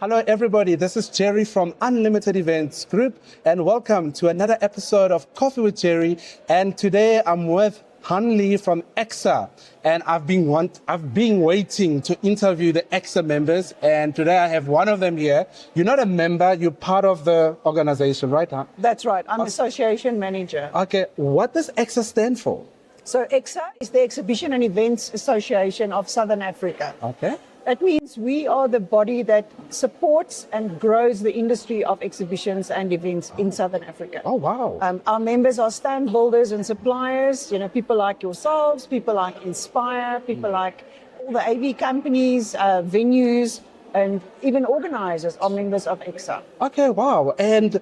Hello, everybody. This is Jerry from Unlimited Events Group, and welcome to another episode of Coffee with Jerry. And today I'm with Han Lee from EXSA, and I've been waiting to interview the EXSA members, and today I have one of them here. You're not a member, you're part of the organization, right? Huh? That's right. I'm association manager. Okay, what does EXSA stand for? So EXSA is the Exhibition and Events Association of Southern Africa. Okay. That means we are the body that supports and grows the industry of exhibitions and events in Southern Africa. Oh, wow. Our members are stand builders and suppliers, people like yourselves, people like Inspire, people like all the AV companies, venues, and even organizers are members of EXSA. Okay, wow. And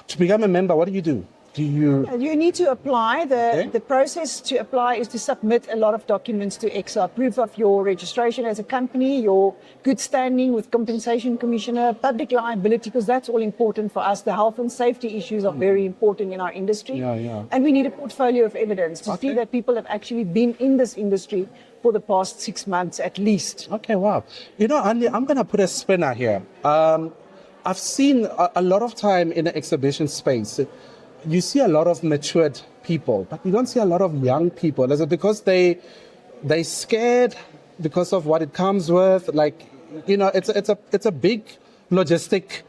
to become a member, what do you do? You need to apply. The process to apply is to submit a lot of documents to EXSA. Proof of your registration as a company, your good standing with Compensation Commissioner, public liability, because that's all important for us. The health and safety issues are very important in our industry. Yeah. And we need a portfolio of evidence to see that people have actually been in this industry for the past 6 months at least. Okay, wow. Andy, I'm going to put a spinner here. I've seen a lot of time in the exhibition space. You see a lot of matured people, but you don't see a lot of young people. Is it because they scared because of what it comes with? It's a big logistic.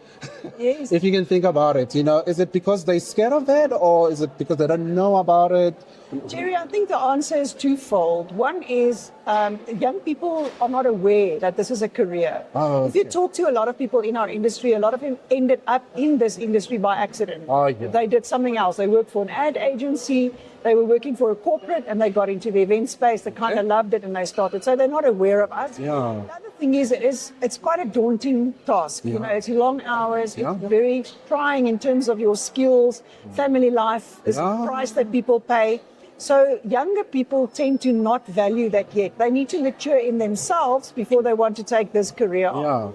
Yes. If you can think about it, is it because they're scared of that, or is it because they don't know about it? Jerry, I think the answer is twofold. One is young people are not aware that this is a career. Oh, okay. If you talk to a lot of people in our industry, a lot of them ended up in this industry by accident. Oh, yeah. They did something else. They worked for an ad agency, they were working for a corporate, and they got into the event space. They kind of loved it and they started. So they're not aware of us. Yeah. The other thing is, it's quite a daunting task. Yeah. It's long hours. It's very trying in terms of your skills, family life, is the price that people pay. So younger people tend to not value that yet. They need to mature in themselves before they want to take this career on.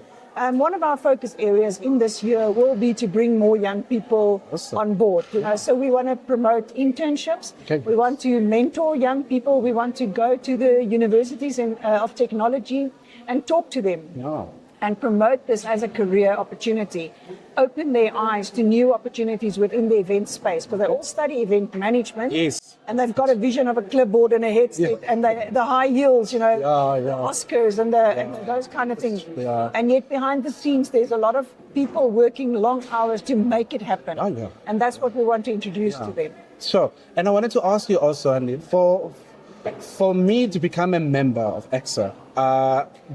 One of our focus areas in this year will be to bring more young people on board. So we want to promote internships. Okay. We want to mentor young people. We want to go to the universities of technology and talk to them. And promote this as a career opportunity, open their eyes to new opportunities within the event space, because they all study event management. Yes. And they've got a vision of a clipboard and a headset and the high heels, the Oscars and those kind of things. Yeah. And yet behind the scenes, there's a lot of people working long hours to make it happen. And that's what we want to introduce to them. Sure. And I wanted to ask you also, Andy, for me to become a member of EXSA,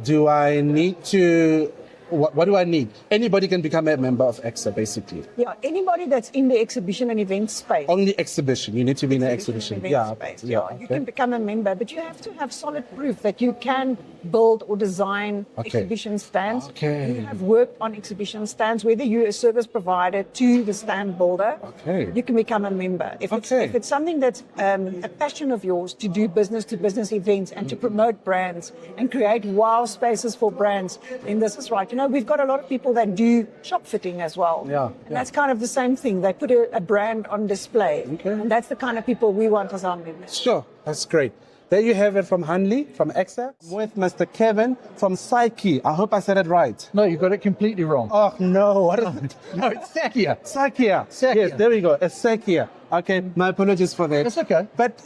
do I need to, what do I need? Anybody can become a member of EXSA, basically. Yeah, anybody that's in the exhibition and event space. Only exhibition. You need to be in the exhibition. Space. You can become a member, but you have to have solid proof that you can build or design exhibition stands. You have worked on exhibition stands, whether you're a service provider to the stand builder. You can become a member. If it's something that's a passion of yours to do business-to-business events and to promote brands and create wow spaces for brands, then this is right. We've got a lot of people that do shop fitting as well. And that's kind of the same thing. They put a brand on display. And that's the kind of people we want as our members. Sure, that's great. There you have it from Han Lee, from EXSA, with Mr. Kevin from Psyche. I hope I said it right. No, you got it completely wrong. Oh, no. What is it? No, it's Sakia. Sakia. Yes, there we go. It's Sakia. Okay, my apologies for that. That's okay. But,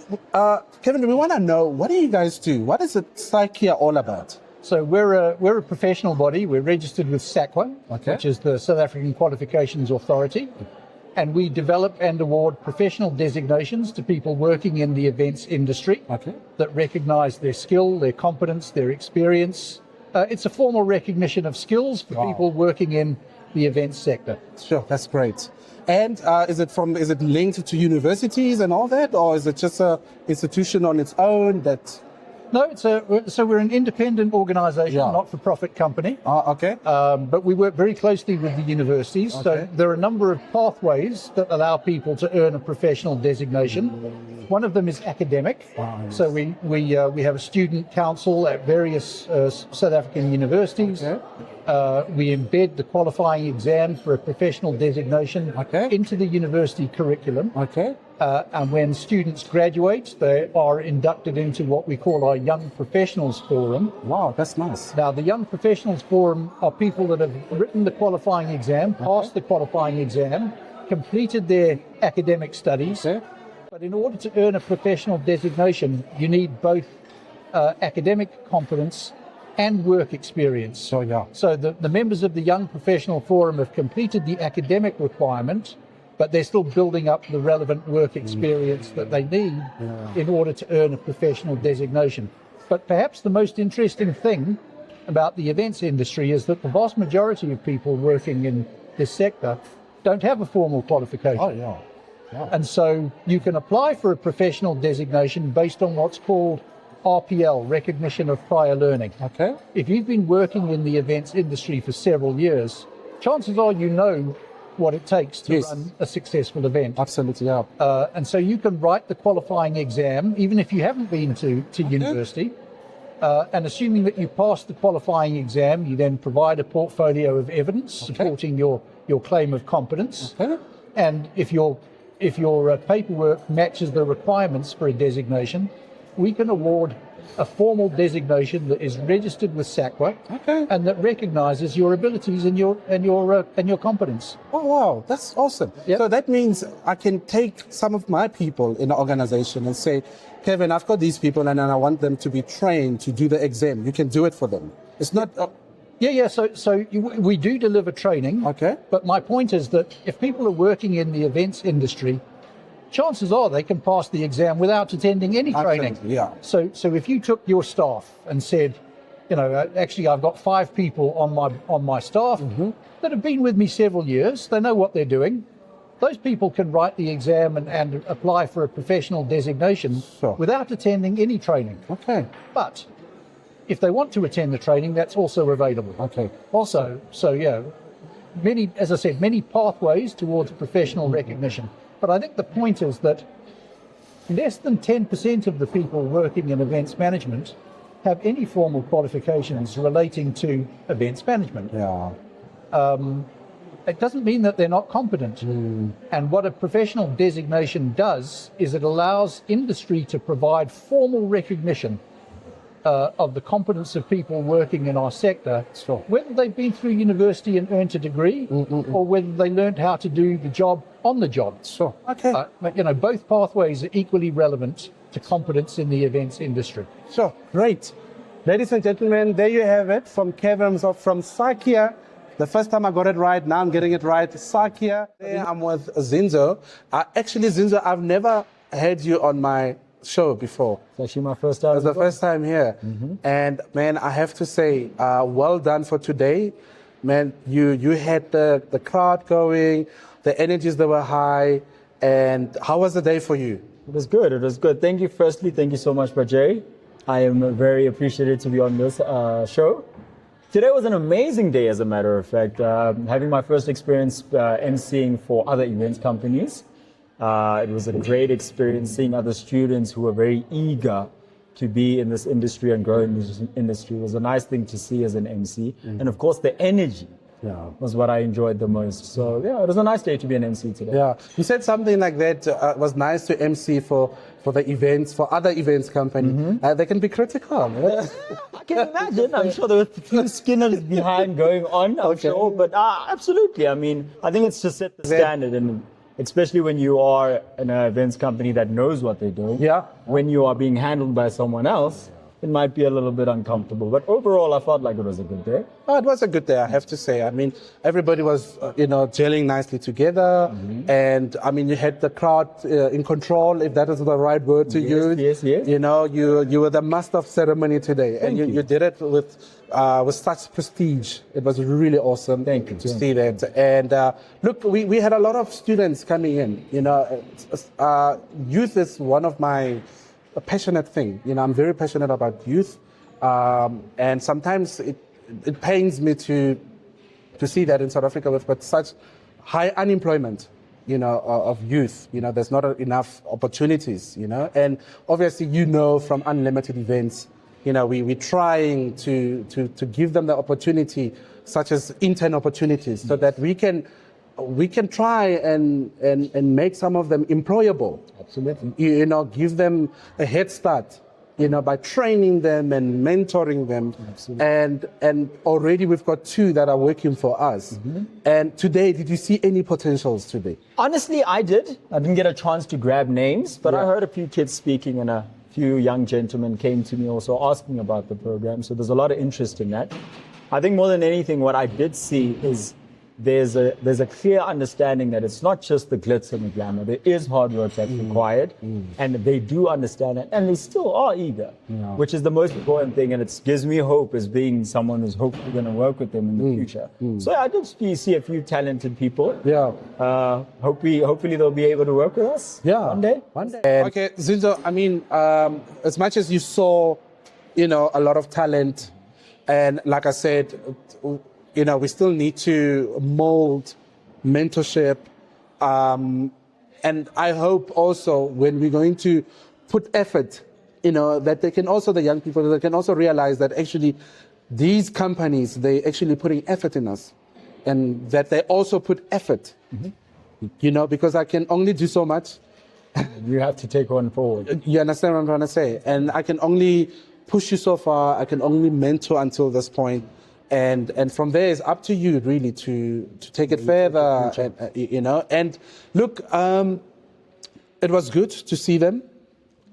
Kevin, we want to know, what do you guys do? What is Sakia all about? So we're a professional body. We're registered with SAQA, which is the South African Qualifications Authority. And we develop and award professional designations to people working in the events industry that recognize their skill, their competence, their experience. It's a formal recognition of skills for people working in the events sector. Sure, that's great. And is it linked to universities and all that, or is it just an institution on its own that... No, so we're an independent organization, not-for-profit company. But we work very closely with the universities. So there are a number of pathways that allow people to earn a professional designation. One of them is academic. So we have a student council at various South African universities. We embed the qualifying exam for a professional designation into the university curriculum. And when students graduate, they are inducted into what we call our Young Professionals Forum. Wow, that's nice. Now, the Young Professionals Forum are people that have written the qualifying exam, passed the qualifying exam, completed their academic studies. Okay. But in order to earn a professional designation, you need both academic competence and work experience. So the members of the Young Professional Forum have completed the academic requirement, but they're still building up the relevant work experience that they need in order to earn a professional designation. But perhaps the most interesting thing about the events industry is that the vast majority of people working in this sector don't have a formal qualification. Oh, yeah. Yeah. And so you can apply for a professional designation based on what's called RPL, recognition of prior learning. Okay. If you've been working in the events industry for several years, chances are you know what it takes to run a successful event. Absolutely, yeah. And so you can write the qualifying exam, even if you haven't been to university. And assuming that you pass the qualifying exam, you then provide a portfolio of evidence supporting your claim of competence. And if your paperwork matches the requirements for a designation, we can award a formal designation that is registered with SACWA and that recognizes your abilities and your competence. Oh, wow, that's awesome. Yep. So that means I can take some of my people in the organization and say, Kevin, I've got these people and I want them to be trained to do the exam. You can do it for them. It's not... We do deliver training. Okay. But my point is that if people are working in the events industry, chances are they can pass the exam without attending any training. Yeah. So if you took your staff and said, actually I've got 5 people on my staff that have been with me several years, they know what they're doing. Those people can write the exam and apply for a professional designation without attending any training. Okay. But if they want to attend the training, that's also available. Okay. Also, many pathways towards professional recognition. But I think the point is that less than 10% of the people working in events management have any formal qualifications relating to events management. Yeah. It doesn't mean that they're not competent. And what a professional designation does is it allows industry to provide formal recognition of the competence of people working in our sector, whether they've been through university and earned a degree or whether they learned how to do the job on the job. Okay. But, both pathways are equally relevant to competence in the events industry. Great. Ladies and gentlemen, there you have it from Kevin, from Sakia. The first time I got it right, now I'm getting it right. Sakia. I'm with Zinzo. Zinzo, I've never had you on my show before. It's actually my first time. It's the first time here. And man, I have to say, well done for today. Man, you had the crowd going, the energies that were high. And how was the day for you? It was good. It was good. Thank you. Firstly, thank you so much, Bajay. I am very appreciated to be on this show. Today was an amazing day, as a matter of fact. Having my first experience emceeing for other events companies. It was a great experience seeing other students who were very eager to be in this industry and grow in this industry. It was a nice thing to see as an MC. And of course, the energy was what I enjoyed the most. So yeah, it was a nice day to be an MC today. Yeah, you said something like that. It was nice to MC for the events, for other events companies. They can be critical. I can imagine. I'm sure there were a few Skinners behind going on, I'm sure. But absolutely. I mean, I think it's to set the standard, and especially when you are an events company that knows what they're doing. Yeah. When you are being handled by someone else, it might be a little bit uncomfortable. But overall, I felt like it was a good day. Oh, it was a good day, I have to say. I mean, everybody was, gelling nicely together. And, I mean, you had the crowd in control, if that is the right word to use. Yes. You were the master of ceremony today. And you did it with such prestige. It was really awesome to see that. And look, we had a lot of students coming in. Youth is one of my passionate thing. I'm very passionate about youth. And sometimes it pains me to see that in South Africa we've got such high unemployment, of youth. There's not enough opportunities, and obviously, from Unlimited Events, we're trying to give them the opportunity, such as intern opportunities, so that we can we can try and make some of them employable. Absolutely. Give them a head start, by training them and mentoring them. Absolutely. And already we've got 2 that are working for us. Mm-hmm. And today, did you see any potentials today? Honestly, I did. I didn't get a chance to grab names, but I heard a few kids speaking and a few young gentlemen came to me also asking about the program. So there's a lot of interest in that. I think more than anything, what I did see is there's a clear understanding that it's not just the glitz and the glamour. There is hard work that's required, and they do understand it, and they still are eager, which is the most important thing, and it gives me hope as being someone who's hopefully going to work with them in the future. So I did see a few talented people. Yeah. Hopefully they'll be able to work with us one day. Okay, Zinzo, I mean, as much as you saw, a lot of talent, and like I said, we still need to mold mentorship. And I hope also when we're going to put effort, that they can also, the young people, they can also realize that actually these companies, they actually putting effort in us, and that they also put effort, because I can only do so much. You have to take one forward. You understand what I'm trying to say? And I can only push you so far. I can only mentor until this point. And from there, it's up to you really to take it further, and look, it was good to see them,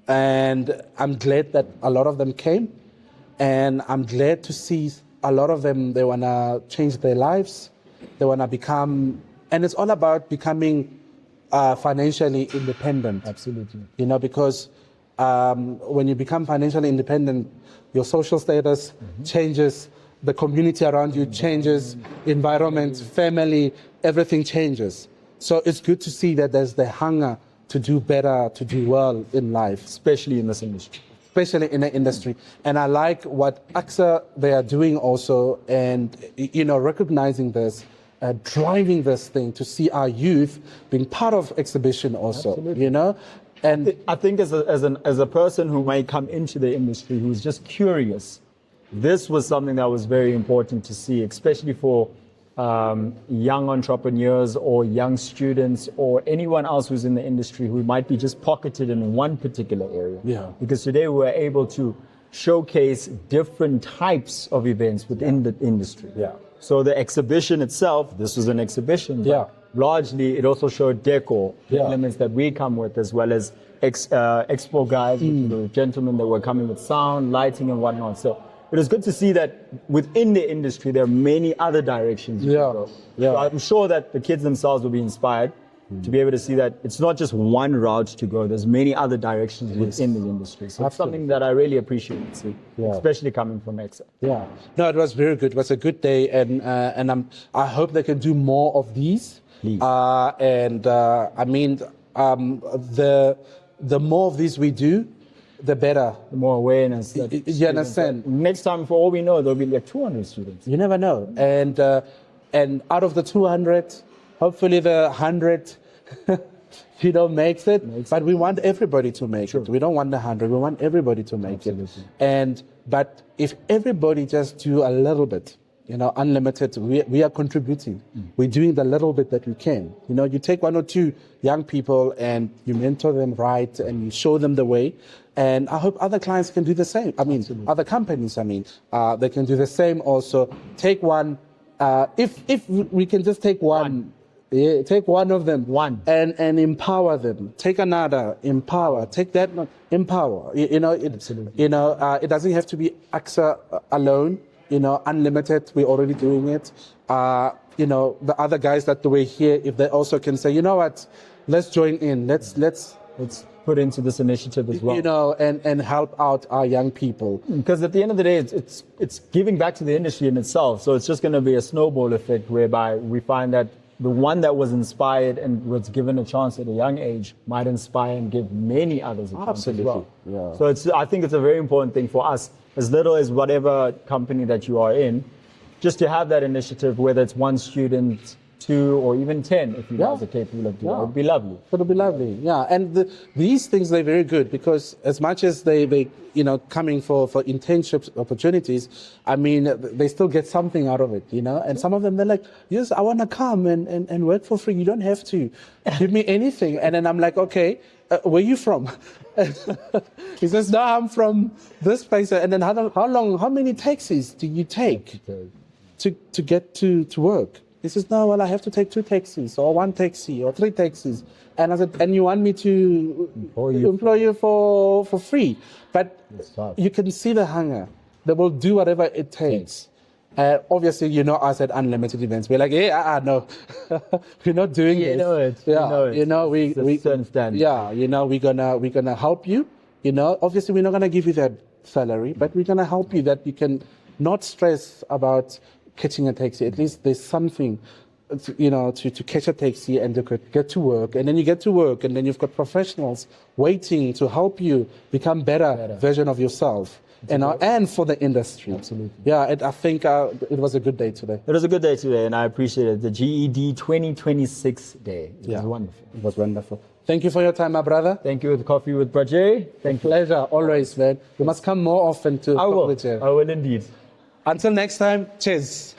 and I'm glad that a lot of them came, and I'm glad to see a lot of them, they want to change their lives, they want to become, and it's all about becoming financially independent. Absolutely. Because when you become financially independent, your social status changes, the community around you changes, environment, family, everything changes. So it's good to see that there's the hunger to do better, to do well in life. Especially in this industry. Especially in the industry. And I like what EXSA, they are doing also, and, recognizing this, driving this thing to see our youth being part of exhibition also, Absolutely. And I think as a person who might come into the industry who's just curious, this was something that was very important to see, especially for young entrepreneurs or young students or anyone else who's in the industry who might be just pocketed in one particular area. Yeah. Because today we were able to showcase different types of events within the industry. Yeah. So the exhibition itself, this was an exhibition. Yeah. Largely, it also showed decor, the elements that we come with, as well as expo guys, the gentlemen that were coming with sound, lighting, and whatnot. So it was good to see that within the industry, there are many other directions you can go. Yeah. So I'm sure that the kids themselves will be inspired to be able to see that it's not just one route to go. There's many other directions within the industry. So it's something that I really appreciate to see, especially coming from EXSA. Yeah. No, it was very good. It was a good day, and I hope they can do more of these. Please. I mean, the more of these we do, the better. The more awareness. That you understand? Next time, for all we know, there'll be like 200 students. You never know. And out of the 200, hopefully the 100, makes it. But we want everybody to make it. We don't want the 100. We want everybody to make it. But if everybody just do a little bit, unlimited, we are contributing. We're doing the little bit that we can. You take 1 or 2 young people and you mentor them right and you show them the way. And I hope other clients can do the same. I mean, other companies, they can do the same also. Take one, if we can just take one. Yeah, take one of them, and empower them. Take another, empower. Take that one, empower. It doesn't have to be EXSA alone. Unlimited. We're already doing it. The other guys that were here, if they also can say, let's join in. Let's put into this initiative as well. And help out our young people. Because at the end of the day, it's giving back to the industry in itself. So it's just going to be a snowball effect whereby we find that the one that was inspired and was given a chance at a young age might inspire and give many others a chance as well. Yeah. So I think it's a very important thing for us, as little as whatever company that you are in, just to have that initiative, whether it's one student 2 or even 10 if you guys are capable of doing it. It would be lovely. It would be lovely, yeah. And these things, they're very good because as much as they coming for internship opportunities, I mean, they still get something out of it, And some of them, they're like, yes, I want to come and work for free. You don't have to give me anything. And then I'm like, okay, where are you from? He says, no, I'm from this place. And then how many taxis do you take to get to work? He says, no, well, I have to take 2 taxis or 1 taxi or 3 taxis. And I said, and you want me to employ you for free? But you can see the hunger. They will do whatever it takes. Obviously, us at Unlimited Events, we're like, no, we're not doing this. We certain standards. Yeah, we're gonna help you. Obviously, we're not gonna give you that salary, but we're gonna help you that you can not stress about catching a taxi. At least there's something, to catch a taxi and to get to work. And then you get to work, and then you've got professionals waiting to help you become better version of yourself. And for the industry. Absolutely. Yeah, I think it was a good day today. It was a good day today, and I appreciate it. The GED 2026 day. It was wonderful. It was wonderful. Thank you for your time, my brother. Thank you with Coffee with Brajay. Thank you. Pleasure, always, man. You must come more often to Coffee with Jay. I will indeed. Until next time, cheers.